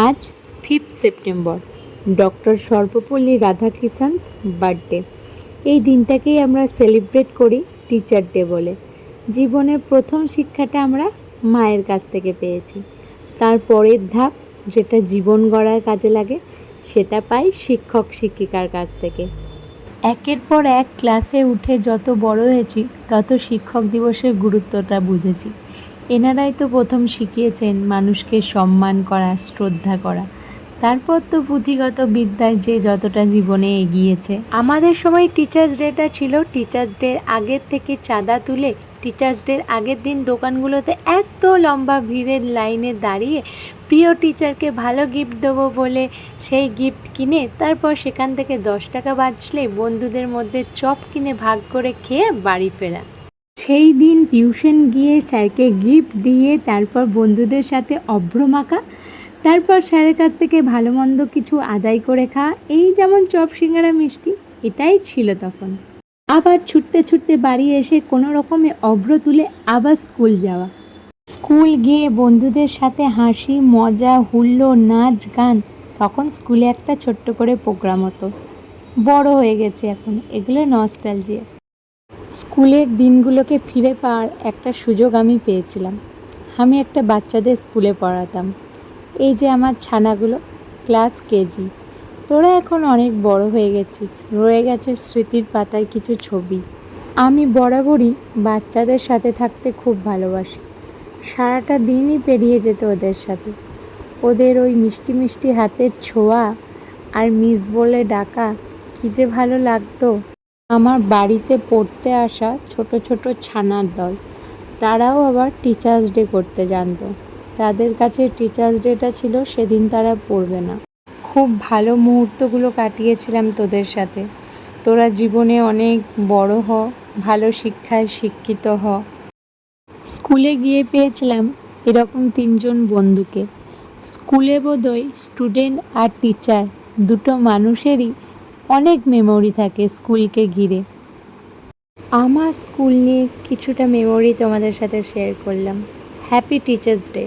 আজ 5 September doctor Sarvepalli Radhakrishnan birthday. এই দিনটাকেই আমরা সেলিব্রেট করি টিচার ডে বলে। জীবনের প্রথম শিক্ষাটা আমরা মায়ের কাছ থেকে পেয়েছি। তার পরের ধাপ, যেটা জীবন গড়ার কাজে লাগে, সেটা পাই শিক্ষক শিক্ষিকার কাছ থেকে। একের পর এক ক্লাসে উঠে যত বড় হয়েছি, তত শিক্ষক দিবসের গুরুত্বটা বুঝেছি। এনারাই তো প্রথম শিখিয়েছেন মানুষকে সম্মান করা, শ্রদ্ধা করা। তারপর তো পুঁথিগত বিদ্যায় যে যতটা জীবনে এগিয়েছে। আমাদের সময় টিচার্স ডেটা ছিল টিচার্স ডের আগের থেকে চাঁদা তুলে টিচার্স ডের আগের দিন দোকানগুলোতে এত লম্বা ভিড়ের লাইনে দাঁড়িয়ে প্রিয় টিচারকে ভালো গিফট দেবো বলে সেই গিফট কিনে তারপর সেখান থেকে 10 টাকা বাঁচলে বন্ধুদের মধ্যে চপ কিনে ভাগ করে খেয়ে বাড়ি ফেরা। সেই দিন টিউশন গিয়ে স্যারকে গিফট দিয়ে তারপর বন্ধুদের সাথে অভ্র মাখা, তারপর স্যারের কাছ থেকে ভালো মন্দ কিছু আদায় করে খাওয়া। এই যেমন চপ সিঙ্গারা মিষ্টি, এটাই ছিল তখন। আবার ছুটতে ছুটতে বাড়ি এসে কোনো রকমে অভ্র তুলে আবার স্কুল যাওয়া। স্কুল গিয়ে বন্ধুদের সাথে হাসি মজা হুল্লো নাচ গান। তখন স্কুলে একটা ছোট্ট করে প্রোগ্রাম হতো। বড় হয়ে গেছে এখন, এগুলো নস্টালজিয়া। স্কুলের দিনগুলোকে ফিরে পাওয়ার একটা সুযোগ আমি পেয়েছিলাম। আমি একটা বাচ্চাদের স্কুলে পড়াতাম। এই যে আমার ছানাগুলো, ক্লাস কেজি। তোরা এখন অনেক বড় হয়ে গেছিস, রয়ে গেছে স্মৃতির পাতায় কিছু ছবি। আমি বরাবরই বাচ্চাদের সাথে থাকতে খুব ভালোবাসি। সারাটা দিনই পেরিয়ে যেত ওদের সাথে। ওদের ওই মিষ্টি মিষ্টি হাতের ছোঁয়া আর মিস বলে ডাকা কী যে ভালো লাগতো। আমার বাড়িতে পড়তে আসা ছোট ছোট ছানার দল, তারাও আবার টিচার্স ডে করতে জানতো। তাদের কাছে টিচার্স ডেটা ছিল সেদিন তারা পড়বে না। খুব ভালো মুহূর্তগুলো কাটিয়েছিলাম তোদের সাথে। তোরা জীবনে অনেক বড় হ, ভালো শিক্ষায় শিক্ষিত হ। স্কুলে গিয়ে পেয়েছিলাম এরকম 3জন বন্ধুকে। স্কুলে বোধহয় স্টুডেন্ট আর টিচার দুটো মানুষেরই অনেক মেমোরি থাকে স্কুলকে ঘিরে। আমার স্কুল নিয়ে কিছুটা মেমোরি তোমাদের সাথে শেয়ার করলাম। Happy teachers day.